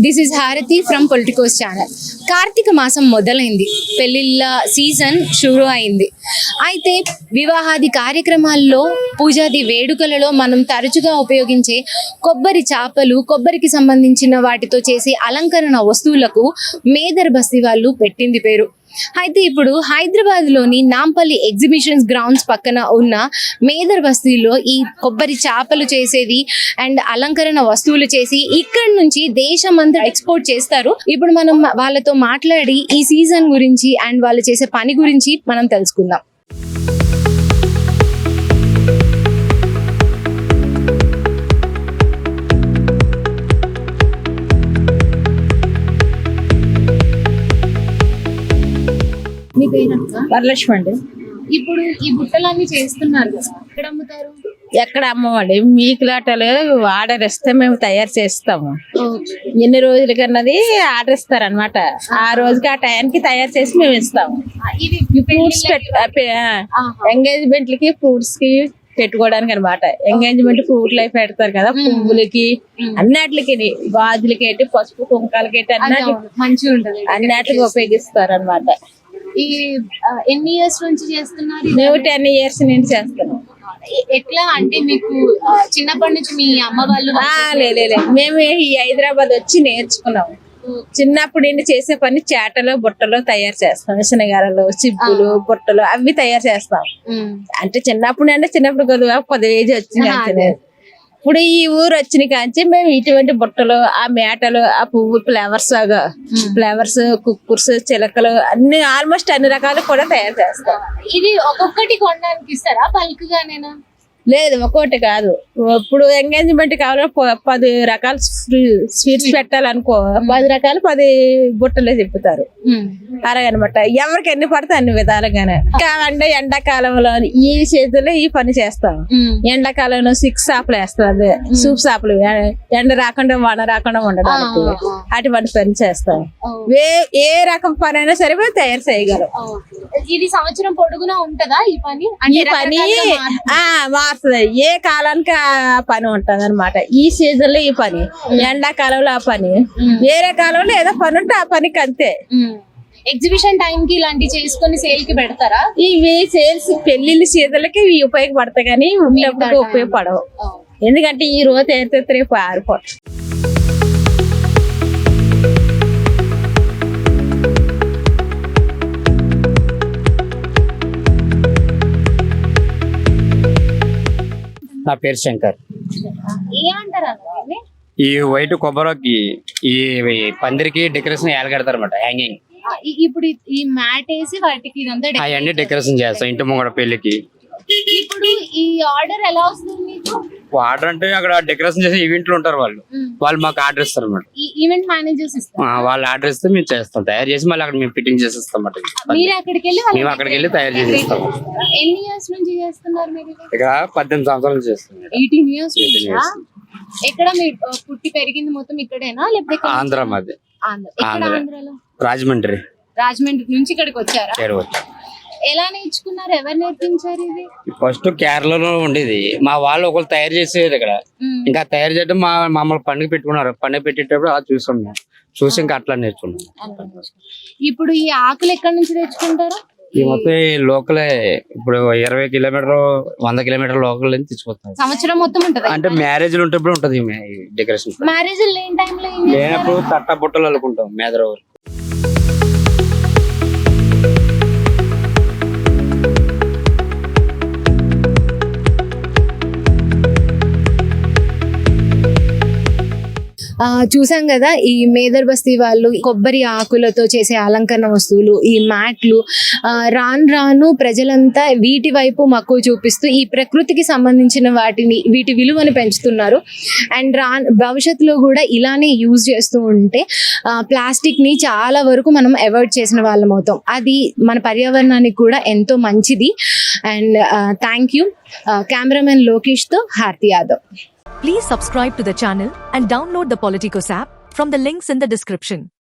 This is హారతి from Politicos channel. Karthika మాసం మొదలైంది, పెళ్ళిళ్ళ సీజన్ షురూ అయింది. అయితే వివాహాది కార్యక్రమాల్లో, పూజాది వేడుకలలో మనం తరచుగా ఉపయోగించే కొబ్బరి చాపలు, కొబ్బరికి సంబంధించిన వాటితో చేసే అలంకరణ వస్తువులకు మేదర్ బస్తీ వాళ్ళు పెట్టింది పేరు. అయితే ఇప్పుడు హైదరాబాద్లోని నాంపల్లి ఎగ్జిబిషన్స్ గ్రౌండ్స్ పక్కన ఉన్న మేదర్ బస్తీలో ఈ కొబ్బరి చాపలు చేసేది అండ్ అలంకరణ వస్తువులు చేసి ఇక్కడ నుంచి దేశమంతా ఎక్స్పోర్ట్ చేస్తారు. ఇప్పుడు మనం వాళ్ళతో మాట్లాడి ఈ సీజన్ గురించి అండ్ వాళ్ళు చేసే పని గురించి మనం తెలుసుకుందాం. మీ పేరక్క? వరలక్ష్మి అండి. ఇప్పుడు ఈ బుట్టలన్నీ చేస్తున్నారు కదా, ఎక్కడ అమ్ముతారు? ఎక్కడ అమ్మమండి, మీకులాటలు ఆర్డర్ ఇస్తే మేము తయారు చేస్తాము. ఎన్ని రోజులకన్నది ఆర్డర్ ఇస్తారనమాట. ఆ రోజుకి ఆ టైంకి తయారు చేసి మేము ఇస్తాము. ఫ్రూట్స్ ఎంగేజ్మెంట్లకి, ఫ్రూట్స్ కి పెట్టుకోవడానికి అనమాట. ఎంగేజ్మెంట్ ఫ్రూట్లు అవి పెడతారు కదా, పువ్వులకి, అన్నిటికి, గాజులకి, పసుపు కుంకాలకి, మంచిగా ఉంటది, అన్నిటికి ఉపయోగిస్తారు అనమాట. ఈ ఎన్ని ఇయర్స్ నుంచి చేస్తున్నారు? మేము 10 years నుంచి చేస్తున్నాం. ఎట్లా అంటే మీకు చిన్నప్పటి నుంచి మీ అమ్మ వాళ్ళు? లేదు, మేము ఈ హైదరాబాద్ వచ్చి నేర్చుకున్నాం. చిన్నప్పుడు ఏంటి చేసే పని చేటలు, బుట్టలు తయారు చేస్తాం. శనగారలు, చిప్పులు, బుట్టలు అవి తయారు చేస్తాం. అంటే చిన్నప్పుడు కదా, 10 ఏజ్ వచ్చింది. ఇప్పుడు ఈ ఊరు వచ్చిన కాంచి మేము ఇటువంటి బుట్టలు, ఆ మేటలు, ఆ పువ్వు ఫ్లవర్స్, కుక్కర్స్, చిలకలు అన్ని ఆల్మోస్ట్ అన్ని రకాలు కూడా తయారు చేస్తాం. ఇది ఒక్కొక్కటి కొనడానికి ఇస్తారా, బల్క్ గానేనా? లేదు, ఒక్కోటి కాదు. ఇప్పుడు ఎంగేజ్మెంట్ కావాలంటే 10 రకాల స్వీట్స్ పెట్టాలనుకో, 10 రకాలు 10 బుట్టలే చెప్తారు. అలాగనమాట. ఎవరికి ఎన్ని పడితే అన్ని విధాలుగానే. అంటే ఎండాకాలంలో ఈ చేతుల్లో ఈ పని చేస్తాం. ఎండాకాలంలో 6 షాపులు వేస్తాం, అదే సూప్ షాపులు, ఎండ రాకుండా వాన రాకుండా ఉండడానికి అటువంటి పని చేస్తాం. ఏ రకం పని అయినా సరే మేము తయారు చేయగలం. ఇది సంవత్సరం పొడుగునా ఉంటదా ఈ పని? ఈ పని మారుతుంది, ఏ కాలానికి ఆ పని ఉంటది అనమాట. ఈ సీజన్ లో ఈ పని, ఎండాకాలంలో ఆ పని, వేరే కాలంలో ఏదో పని ఉంటే ఆ పనికి అంతే. ఎగ్జిబిషన్ టైం కి ఇలాంటి చేసుకొని సేల్ కి పెడతారా? ఇవి సేల్స్ పెళ్లిళ్ళ సీజన్లకి ఇవి ఉపయోగపడతాయి, కానీ ఉండేప్పుడు ఉపయోగపడవు. ఎందుకంటే ఈ రోజు అయితే రేపు ఆరిపోతాయి. నా పేరు శంకర్. ఏమంటారు? ఈ వైట్ కొబ్బరికి ఈ పందిరికి డెకరేషన్ కడతారు అనమాట, హ్యాంగింగ్. ఇప్పుడు ఈ మ్యాట్ వేసి వాటికి అవన్నీ డెకరేషన్ చేస్తాం ఇంటి ముంగడ పెళ్లికి. ఇప్పుడు ఈ ఆర్డర్ ఎలా వస్తుంది మీకు? ఆర్డర్ అంటే అక్కడ డెకరేషన్ చేసే ఈవెంట్లు ఉంటారు, వాళ్ళు మాకు ఆర్డర్ ఇస్తారు అన్నమాట. ఈవెంట్ మేనేజర్స్ ఇస్తారు, వాళ్ళు ఆర్డర్ ఇస్తే మేము చేస్తాం, తయారు చేసి మళ్ళీ అక్కడ మేము ఫిట్టింగ్ చేసేస్తాం అన్నమాట. మేము అక్కడికి వెళ్ళి తయారు చేసి ఇస్తాం. ఎన్ని ఇయర్స్ నుంచి చేస్తున్నారు మీరు? ఇక్కడ 18 సంవత్సరాలు చేస్తున్నాం. 18 years. ఎక్కడ మీరు పుట్టి పెరిగింది మొత్తం ఇక్కడేనా, లేకపోతే ఆంధ్ర? మాది ఆంధ్రలో రాజమండ్రి. రాజమండ్రి నుంచి ఇక్కడికి వచ్చారా? ఎలా నేర్చుకున్నారు? ఎవరు నేర్పించారు? ఇది ఫస్ట్ కేరళలో ఉండేది, మా వాళ్ళు ఒకళ్ళు తయారు చేసేది ఇక్కడ. ఇంకా తయారు చేయడం మమ్మల్ని పండుగ పెట్టుకున్నారు. పండుగ పెట్టేటప్పుడు అది చూసాం, చూసి ఇంకా అట్లా నేర్చుకున్నాం. ఇప్పుడు ఈ ఆకులు ఎక్కడి నుంచి తెచ్చుకుంటారు? ఈ మొత్తం లోకలే. ఇప్పుడు 20 కిలోమీటర్ 100 కిలోమీటర్ లోకల్ నుంచి తెచ్చుకుంటాం. సంవత్సరం మొత్తం ఉంటది. అంటే మ్యారేజ్ ఉంటప్పుడు ఉంటది డెకరేషన్. మ్యారేజ్ లేని టైంలో లేనప్పుడు తట్ట బుట్టలు అల్లుకుంటాం మేదర. చూసాం కదా, ఈ మేదర్ బస్తీ వాళ్ళు కొబ్బరి ఆకులతో చేసే అలంకరణ వస్తువులు, ఈ మ్యాట్లు, రాను ప్రజలంతా వీటి వైపు మక్కువ చూపిస్తూ ఈ ప్రకృతికి సంబంధించిన వీటి విలువను పెంచుతున్నారు. అండ్ భవిష్యత్తులో కూడా ఇలానే యూజ్ చేస్తూ ఉంటే ప్లాస్టిక్ని చాలా వరకు మనం అవాయిడ్ చేసిన వాళ్ళం అవుతాం. అది మన పర్యావరణానికి కూడా ఎంతో మంచిది. And thank you. కెమెరామెన్ లోకేష్తో హారతి Yadav. Please subscribe to the channel and download the Politicos app from the links in the description.